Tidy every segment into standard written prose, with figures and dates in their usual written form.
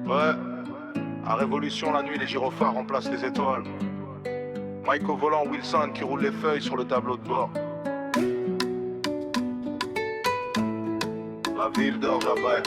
Ouais, à Révolution, la nuit, les gyrophares remplacent les étoiles. Mike au volant, Wilson qui roule les feuilles sur le tableau de bord. La ville dort là-bas,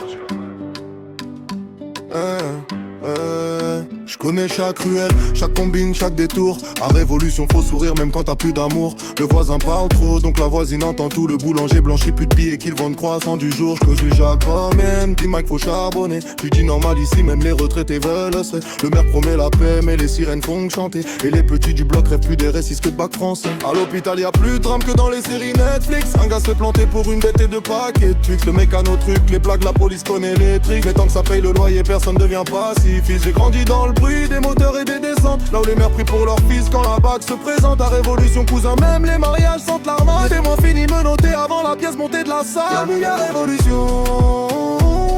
Je connais chaque ruelle, chaque combine, chaque détour. À Révolution faut sourire même quand t'as plus d'amour. Le voisin parle trop donc la voisine entend tout. Le boulanger blanchit plus de billets qu'il vend de croissants du jour. J'cause lui Jacques même, dis Mike faut charbonner. Tu dis normal ici même les retraités veulent se. Le maire promet la paix mais les sirènes font que chanter. Et les petits du bloc rêvent plus des récits que de bac français. À l'hôpital y'a plus de drame que dans les séries Netflix. Un gars se fait planter pour une bête et deux paquets de Twix. Le mec a nos trucs, les blagues, la police connaît les tricks. Mais tant que ça paye le loyer personne devient passif. J'ai grandi dans le bruit des moteurs et des descentes. Là où les mères prient pour leur fils quand la bague se présente. À Révolution cousin même les mariages sentent l'armade. Et moi fini me noter avant la pièce montée de la salle. Y'a à Révolution.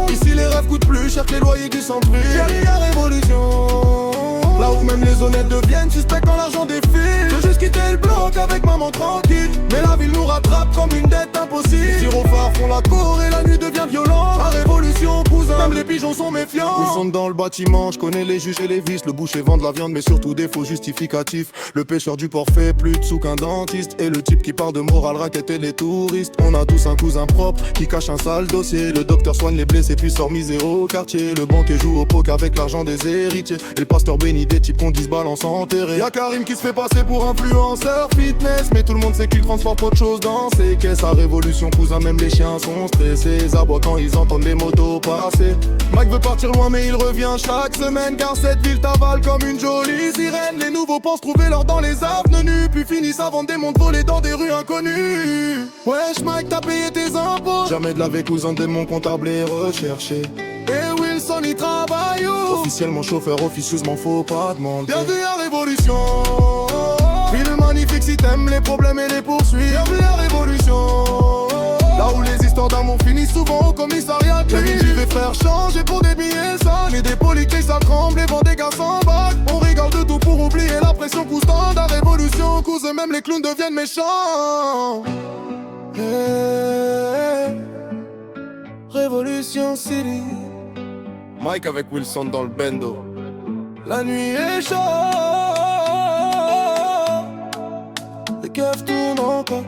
Ici les rêves coûtent plus cher que les loyers du centre-ville. Y'a Révolution. Là où même les honnêtes deviennent suspects quand l'argent défile. Je veux juste quitter le bloc avec maman tranquille. Mais la ville nous rattrape comme une dette impossible. Les gyrophares font la cour et la nuit devient violente. À Révolution cousin, même les pigeons sont méfiants. Ils sont dans le bâtiment, je connais les juges et les vices. Le boucher vend de la viande mais surtout des faux justificatifs. Le pêcheur du port fait plus de sous qu'un dentiste. Et le type qui parle de morale raqueter les touristes. On a tous un cousin propre qui cache un sale dossier. Le docteur soigne les blessés puis sort misé au quartier. Le banquier joue au poker avec l'argent des héritiers. Et le pasteur bénit des types qu'on 10 balles enterrés. Y'a Karim qui se fait passer pour influenceur fitness. Mais tout le monde sait qu'il transporte pas de choses dans ses caisses. À Révolution cousin même les chiens sont stressés. Ils aboient quand ils entendent les motos passer. Mike veut partir loin mais il revient chaque semaine. Car cette ville t'avale comme une jolie sirène. Les nouveaux pensent trouver l'or dans les avenues. Puis finissent à vendre des montres volées dans des rues inconnues. Wesh Mike t'as payé tes impôts. Jamais de laver cousin de mon comptable est recherché. Et Wilson il travaille où? Officiellement chauffeur, officieusement faut pas demander. Bienvenue à Révolution. Ville magnifique si t'aimes les problèmes et les poursuites. Bienvenue à Révolution. Là où les histoires d'amour finissent souvent au commissariat. La vie du frère changer pour des billets sales. Et des polyclics ça tremble, les vents des gars s'embarquent. On rigole de tout pour oublier la pression constante. À Révolution, cousin même les clowns deviennent méchants. Hey, Révolution City. Mike avec Wilson dans le bendo. La nuit est chaude. Les keufs tournent encore.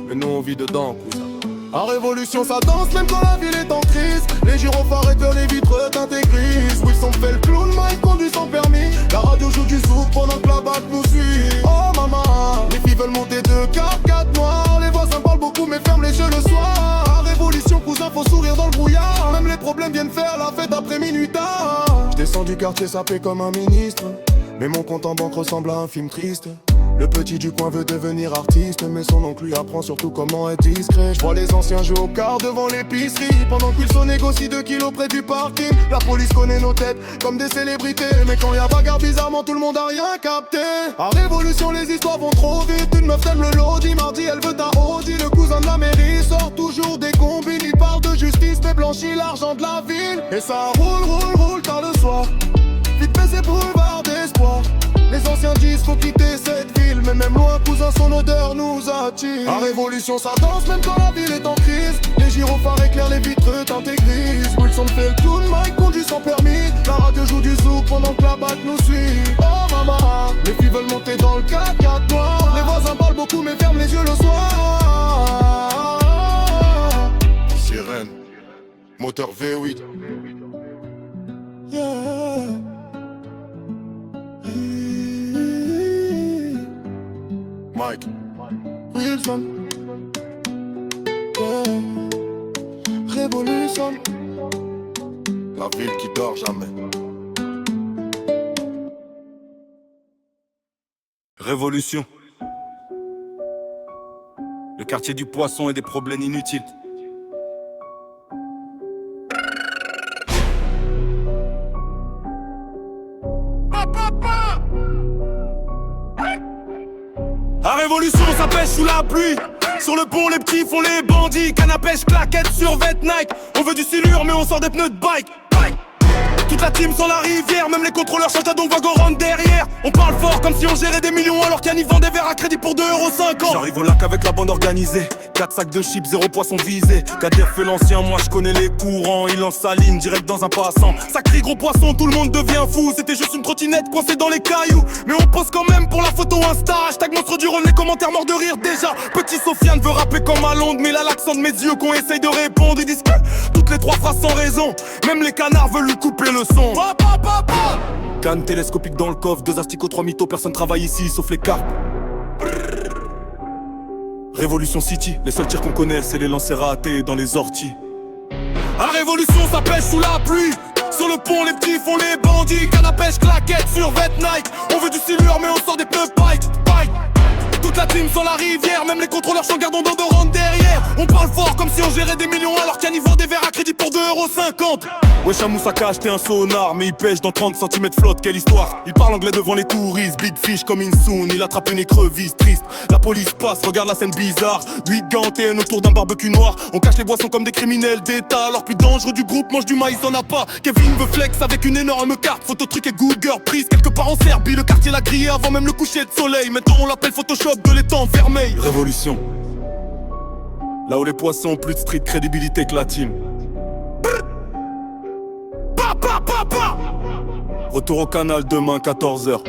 Mais nous on vit dedans, cousin. À Révolution ça danse même quand la ville est en crise. Les gyrophares éclairent les vitres teintées grises. Wilson fait le clown, Mike conduit sans permis. La radio joue du souk pendant que la batte nous suit. Oh maman, les filles veulent monter de 4x4 noirs. Les voisins parlent beaucoup mais ferment les yeux le soir. À Révolution cousin faut sourire dans le brouillard. Même les problèmes viennent faire la fête après minuit tard. J'descends du quartier sapé comme un ministre. Mais mon compte en banque ressemble à un film triste. Le petit du coin veut devenir artiste, mais son oncle lui apprend surtout comment être discret. Je vois les anciens jouer au quart devant l'épicerie, pendant que Wilson négocie 2 kilos près du parking. La police connaît nos têtes comme des célébrités, mais quand y'a bagarre bizarrement tout le monde a rien capté. À Révolution les histoires vont trop vite. Une meuf t'aime le lodi, mardi elle veut ta Audi. Le cousin de la mairie sort toujours des combines. Il parle de justice mais blanchit l'argent de la ville. Et ça roule tard le soir. Vite fait c'est boulevard d'espoir. Les anciens disent faut quitter cette ville. Mais même loin cousin son odeur nous attire. À Révolution ça danse même quand la ville est en crise. Les gyrophares éclairent les vitres teintées grises. Wilson fait le clown, Mike conduit sans permis. La radio joue du zouk pendant que la batte nous suit. Oh maman, les filles veulent monter dans le 4x4 noir. Les voisins parlent beaucoup mais ferment les yeux le soir. Sirène, moteur V8. Yeah. Mike Wilson, yeah. Révolution. La ville qui dort jamais. Révolution. Le quartier du poisson et des problèmes inutiles. À Révolution, ça pêche sous la pluie. Sur le pont, les petits font les bandits. Canne à pêche, claquette, survêt, Nike. On veut du silure, mais on sort des pneus de bike. Toute la team sans la rivière, même les contrôleurs chantent à donc vague rentre derrière. On parle fort comme si on gérait des millions alors qu'Yann y vend des verres à crédit pour 2,50€. J'arrive au lac avec la bande organisée, 4 sacs de chips, 0 poisson visé. Kader fait l'ancien, moi je connais les courants. Il lance sa ligne direct dans un passant. Ça crie gros poisson, tout le monde devient fou. C'était juste une trottinette coincée dans les cailloux. Mais on pose quand même pour la photo Insta. Hashtag monstre du Rhône, les commentaires morts de rire déjà. Petit Sofiane veut rapper comme à Londres, mais il a l'accent de mes yeux qu'on essaye de répondre. Ils disent que toutes les 3 phrases sans raison. Même les canards veulent lui couper le son. Canne télescopique dans le coffre, 2 asticots, 3 mythos, personne travaille ici sauf les cartes. Révolution City, les seuls tirs qu'on connaît c'est les lancers ratés dans les orties. À Révolution ça pêche sous la pluie. Sur le pont les petits font les bandits. Canne à pêche, claquette sur vêt Nike. On veut du silure mais on sort des pneus Pike. Toute la team sans la rivière, même les contrôleurs sont gardons dans de rentre derrière. On parle fort comme si on gérait des millions alors qu'Yann y vend des verres à crédit pour 2,50€. Wesh un moussaka a acheté un sonar, mais il pêche dans 30 cm flotte, quelle histoire. Il parle anglais devant les touristes, big fish comme Insoon. Il attrape une écrevisse triste, la police passe, regarde la scène bizarre. Lui ganté autour d'un barbecue noir. On cache les boissons comme des criminels d'état. Alors plus dangereux du groupe mange du maïs on a pas. Kevin veut flex avec une énorme carte. Photo truc et Google prise quelque part en Serbie. Le quartier l'a grillé avant même le coucher de soleil. Maintenant on l'appelle Photoshop de l'étang vermeil. Révolution, là où les poissons ont plus de street crédibilité que la team. Retour au canal demain 14h.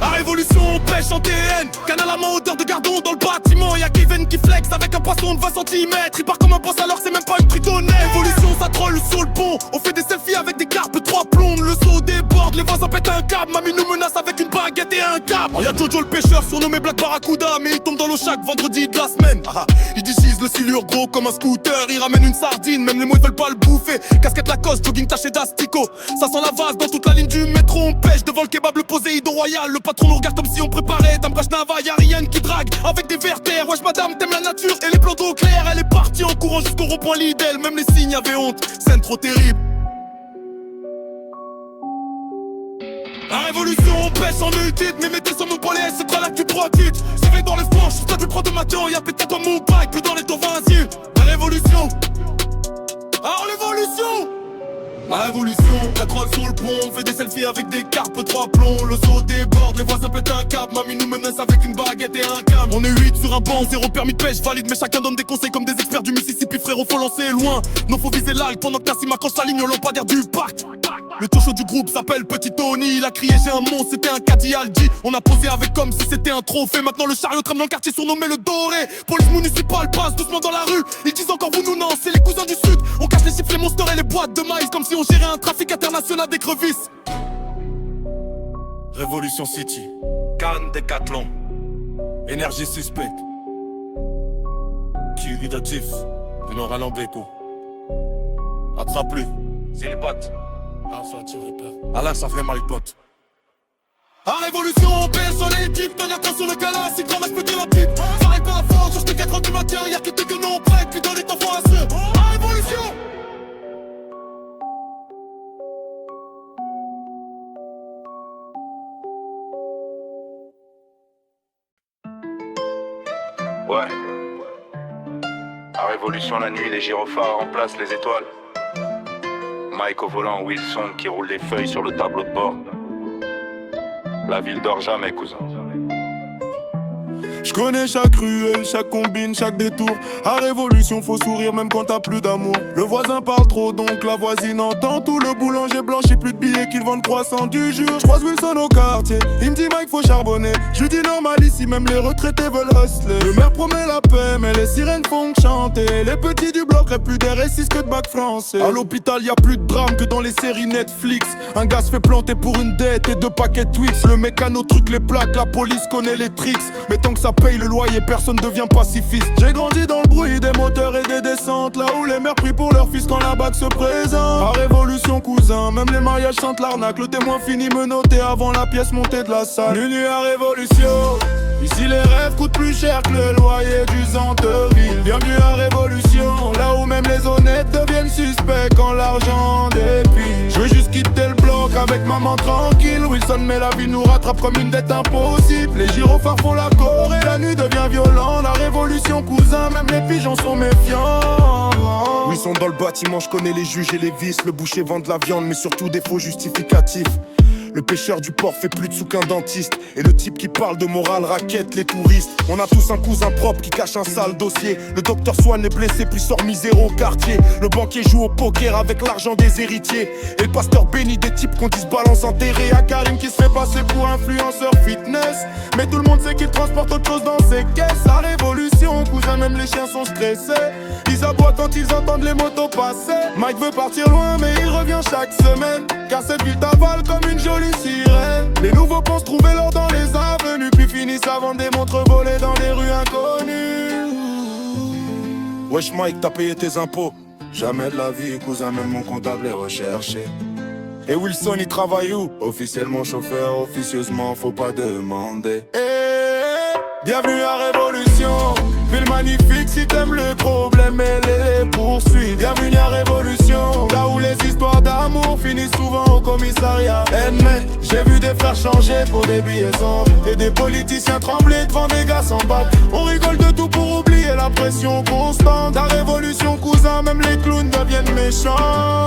À Révolution on pêche en TN. Canal à main odeur de gardon dans le bâtiment. Y'a Kevin qui flex avec un poisson de 20 cm. Il part comme un boss alors c'est même pas une tritonnette. Révolution ça troll sur le pont. On fait des selfies avec des carpes 3 plombes. Le seau déborde, les voisins pètent un câble. Mamie nous menace avec une baguette et un câble. Y'a Jojo le pêcheur surnommé Black Barracuda. Mais il tombe dans l'eau chaque vendredi de la semaine. Il digise le silure gros comme un scooter. Il ramène une sardine, même les mots ils veulent pas le bouffer. Casquette Lacoste, jogging taché d'asticot. Ça sent la vase dans toute la ligne du métro. On pêche devant le kebab, le Poséidon royal. Le patron nous regarde comme si on préparait Dame Brashnava, y'a rien qui drague avec des vertères. Wesh madame t'aimes la nature et les plans d'eau claire. Elle est partie en courant jusqu'au rond-point Lidl. Même les signes avaient honte, scène trop terrible. La révolution on pêche en multitude. Mais mettez sur mon polet, c'est toi là que tu profites. Je vais dans les franches, je du prends de matin. Y'a peut-être dans mon bike, plus dans les taux 20. La révolution. Alors l'évolution. La révolution, 4 heures sur le pont, on fait des selfies avec des carpes 3 plombs. Le seau déborde, les voisins pètent un câble. Mamie nous menace avec une baguette et un câble. On est 8 sur un banc, 0 permis de pêche valide. Mais chacun donne des conseils comme des experts du Mississippi. Frérot faut lancer loin, non faut viser l'algue. Pendant que Tassim accroche sa ligne au lampadaire du parc. Le tout chaud du groupe s'appelle Petit Tony. Il a crié j'ai un monstre, c'était un caddie Aldi. On a posé avec comme si c'était un trophée. Maintenant le chariot trame dans le quartier surnommé le Doré. Police municipale passe doucement dans la rue. Ils disent encore vous nous non, c'est les cousins du sud. On cache les chiffres, les monsters et les boîtes de maïs. Comme si on gérait un trafic international d'écrevisses. Révolution City, Cannes Décathlon, énergie suspecte. Kiridatif, de Nord à Lambeco. Attrape-lui, c'est les potes. Allah ça fait mal pote. À Révolution on pêche sur les types. Tenir compte sur le canal, si grand match peut dire la pipe. Ça arrive pas à force, sur tes 4 heures du matin. Y'a que t'es que non prête, puis dans les temps faut assurer. À Révolution. Ouais. À Révolution la nuit, les gyrophares remplacent les étoiles. Mike au volant, Wilson qui roule les feuilles sur le tableau de bord. La ville dort jamais, cousin. Je connais chaque ruelle, chaque combine, chaque détour. À Révolution, faut sourire même quand t'as plus d'amour. Le voisin parle trop, donc la voisine entend tout. Le boulanger blanchit plus de billets qu'il vend croissant du jour. J'croise Wilson au quartier, il me dit Mike faut charbonner. Je lui dis normal ici, même les retraités veulent hustler. Le maire promet la paix, mais les sirènes font que chanter. Les petits du bloc rêvent plus des récits que de bac français. À l'hôpital, y a plus de drame que dans les séries Netflix. Un gars se fait planter pour une dette et 2 paquets de Twix. Le mécano truc les plaques, la police connaît les tricks. Mais tant que ça paye le loyer, personne devient pacifiste. J'ai grandi dans le bruit des moteurs et des descentes. Là où les mères prient pour leur fils quand la bague se présente. À Révolution cousin, même les mariages sentent l'arnaque. Le témoin finit menotté avant la pièce montée de la salle. Nuit à Révolution, ici les rêves coûtent plus cher que le loyer du centre-ville. Bienvenue à Révolution, là où même les honnêtes deviennent suspects quand l'argent dépile. Je veux juste quitter le bloc avec avec maman tranquille. Wilson mais la vie nous rattrape comme une dette impossible. Les gyrophares font la Corée, la nuit devient violente. La révolution cousin, même les pigeons sont méfiants. Oui, ils sont dans le bâtiment, je connais les juges et les vices. Le boucher vend de la viande mais surtout des faux justificatifs. Le pêcheur du port fait plus de sous qu'un dentiste. Et le type qui parle de morale raquette les touristes. On a tous un cousin propre qui cache un sale dossier. Le docteur soigne les blessés puis sort miséreux au quartier. Le banquier joue au poker avec l'argent des héritiers. Et le pasteur bénit des types qu'on dit se balance enterré. À Karim qui se fait passer pour influenceur fitness. Mais tout le monde sait qu'il transporte autre chose dans ses caisses. La révolution, cousin, même les chiens sont stressés. Ils aboient quand ils entendent les motos passer. Mike veut partir loin mais il revient chaque semaine. Car cette ville t'avale comme une jolie sirène. Les nouveaux pensent trouver l'or dans les avenues, puis finissent à vendre des montres volées dans les rues inconnues. Wesh Mike, t'as payé tes impôts? Jamais de la vie, cousin, même mon comptable est recherché. Et Wilson, il travaille où? Officiellement chauffeur, officieusement faut pas demander. Bienvenue à Révolution. Ville magnifique si t'aimes le problème et les poursuites. Bienvenue à Révolution, là où les histoires d'amour finissent souvent au commissariat. Mais j'ai vu des frères changer pour des billets sans et des politiciens trembler devant des gars sans bac. On rigole de tout pour oublier la pression constante. La révolution cousin, même les clowns deviennent méchants.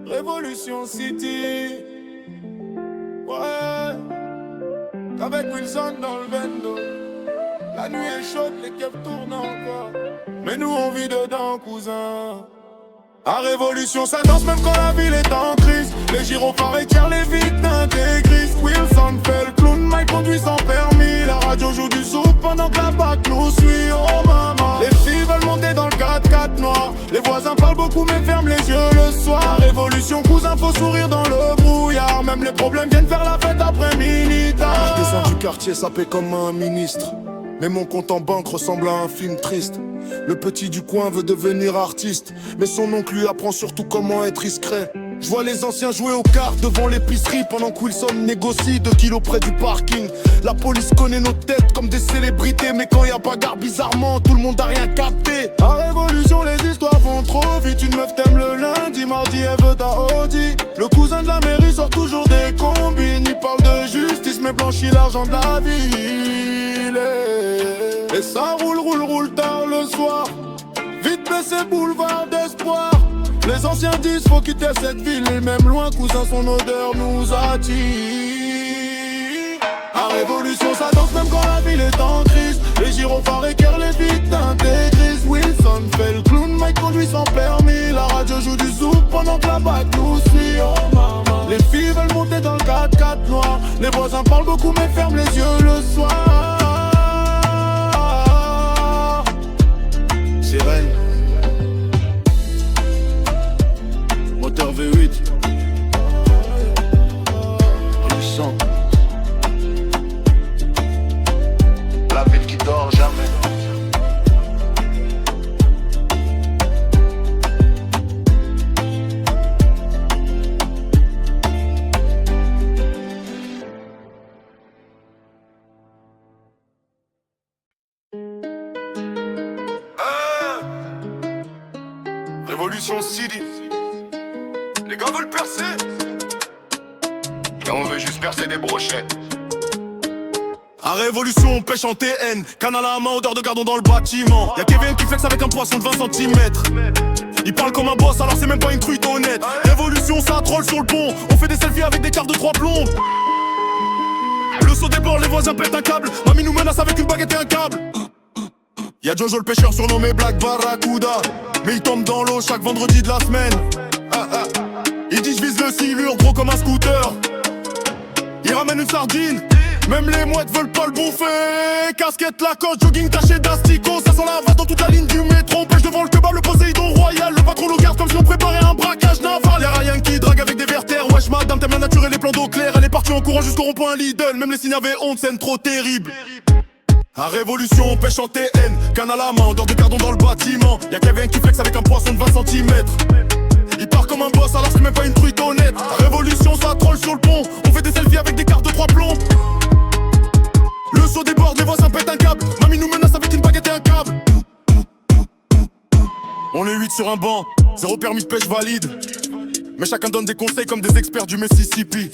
Révolution City. Ouais, avec Wilson dans le bendo. La nuit est chaude, les keufs tournent encore. Mais nous on vit dedans, cousin. À Révolution, ça danse même quand la ville est en crise. Les gyrophares éclairent les vitres d'intégristes. Wilson fait le clown, Mike conduit sans permis. La radio joue du zouk pendant que la BAC nous suit. Oh maman, les filles veulent monter dans le 4x4 noir. Les voisins parlent beaucoup mais ferment les yeux le soir. Révolution, cousin, faut sourire dans le brouillard. Même les problèmes viennent faire la fête après mini-tard. je descends du quartier sapé comme un ministre. Mais mon compte en banque ressemble à un film triste. Le petit du coin veut devenir artiste, mais son oncle lui apprend surtout comment être discret. Je vois les anciens jouer aux cartes devant l'épicerie pendant que Wilson négocie 2 kilos près du parking. La police connaît nos têtes comme des célébrités, mais quand y a bagarre bizarrement, tout le monde a rien capté. À Révolution, les histoires vont trop vite. Une meuf t'aime le lundi, mardi elle veut ta Audi. Le cousin de la mairie sort toujours des combines. Il parle de justice mais blanchit l'argent de la ville. Et ça roule tard le soir. Vite blessé, boulevard d'espoir. Les anciens disent faut quitter cette ville. Et même loin, cousin, son odeur nous attire. À Révolution, ça danse même quand la ville est en crise. Les gyrophares éclairent les vitres d'intégristes. Wilson fait le clown, Mike conduit sans permis. La radio joue du zouk pendant que la BAC nous suit. Oh maman, les filles veulent monter dans le 4x4 noir. Les voisins parlent beaucoup mais ferment les yeux le soir. Sirène, moteur V8, puissant. La ville qui dort jamais. Révolution City. Les gars veulent percer. Et on veut juste percer des brochettes. À Révolution, on pêche en TN. Canal à la main, odeur de gardon dans le bâtiment. Y'a Kevin qui flex avec un poisson de 20 cm. Il parle comme un boss, alors c'est même pas une truite honnête. Révolution, ça troll sur le pont. On fait des selfies avec des cartes de 3 plombs. Le saut déborde, les voisins pètent un câble. Mamie nous menace avec une baguette et un câble. Y'a Jojo le pêcheur surnommé Black Barracuda. Mais il tombe dans l'eau chaque vendredi de la semaine. Il dit je vise le silure, gros comme un scooter. Il ramène une sardine. Même les mouettes veulent pas le bouffer. Casquette, Lacoste, jogging taché d'asticot. Ça sent la vase dans toute la ligne du métro. Pêche devant le kebab, le Poséidon royal. Le patron nous garde comme si on préparait un braquage naval. Y'a Ryan qui drague avec des vertères. Wesh madame, t'aimes la nature et les plans d'eau claire. Elle est partie en courant jusqu'au rond-point Lidl. Même les signes avaient honte, scène trop terrible. À Révolution, on pêche en TN. Canne à la main, odeur de cardon dans le bâtiment. Y'a Kevin qui flex avec un poisson de 20 cm. Il part comme un boss alors c'est même pas une truite honnête. À Révolution, ça troll sur le pont. On fait des selfies avec des cartes de 3 plombs. Le saut déborde, les voisins pètent un câble. Mamie nous menace avec une baguette et un câble. On est 8 sur un banc, Zéro permis de pêche valide. Mais chacun donne des conseils comme des experts du Mississippi.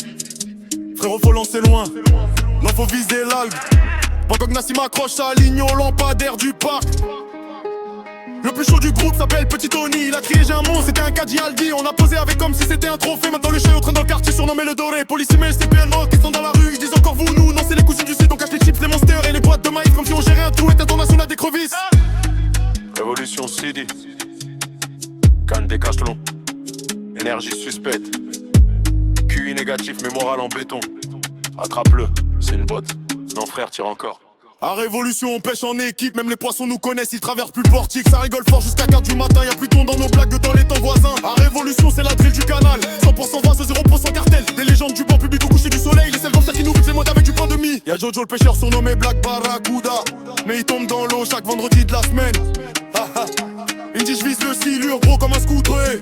Frérot, faut lancer loin. Non, faut viser l'algue. Bangkok Nassim accroche sa ligne au lampadaire du parc. Le plus chaud du groupe s'appelle Petit Tony. Il a crié j'ai un monstre, c'était un caddie Aldi. On a posé avec comme si c'était un trophée. Maintenant le chien est au train dans le quartier surnommé le doré. Policiers mais CPN rock, ils sont dans la rue. Ils disent encore vous, nous. Non c'est les cousins du sud. On cache les chips, les monsters et les boîtes de maïs. Comme si on gérait un tout est international d'écrevisses. Révolution City. Canne des Cachelons. Énergie suspecte. QI négatif, mais moral en béton. Attrape-le, c'est une botte. Non frère, tire encore. À Révolution, on pêche en équipe, même les poissons nous connaissent, ils traversent plus le portique. Ça rigole fort jusqu'à 4 du matin, y'a plus de ton dans nos blagues que dans les temps voisins. À Révolution, c'est la drill du canal. 100% vase, 0% cartel. Des légendes du banc public au coucher du soleil. Les selves qui nous boutent les modes avec du pain de mie. Y'a Jojo le pêcheur surnommé Black Barracuda. Mais il tombe dans l'eau chaque vendredi de la semaine. Il dit je vise le silure, gros comme un scooter.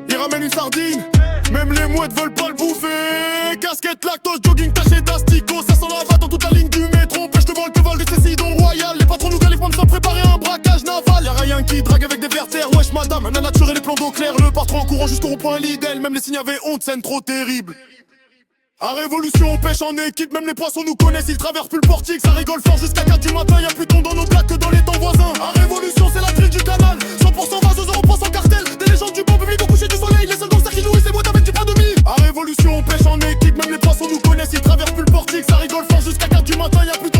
Il ramène une sardine, même les mouettes veulent pas le bouffer. Casquette, lactose, jogging, taché d'asticot. Ça sent la vatte dans toute la ligne du métro. On pêche le vol de Cécidon Royal. Les patrons nous galifent même sans préparer un braquage naval. Y'a rien qui drague avec des vertères. Wesh madame, la nature et les plans d'eau claire. Le patron en courant jusqu'au point Lidl. Même les signes avaient honte, scène trop terrible. À Révolution, on pêche en équipe, même les poissons nous connaissent, ils traversent plus le portique. Ça rigole fort jusqu'à 4 du matin, y'a plus de ton dans nos blagues que dans les temps voisins. À Révolution, c'est la drill du canal. 100% vase, 0% cartel. Des légendes du bon public au coucher du soleil. Les seuls gangsters qui nourrissent les boîtes avec du pain de mie. À Révolution, on pêche en équipe, même les poissons nous connaissent, ils traversent plus le portique. Ça rigole fort jusqu'à 4 du matin, y'a plus de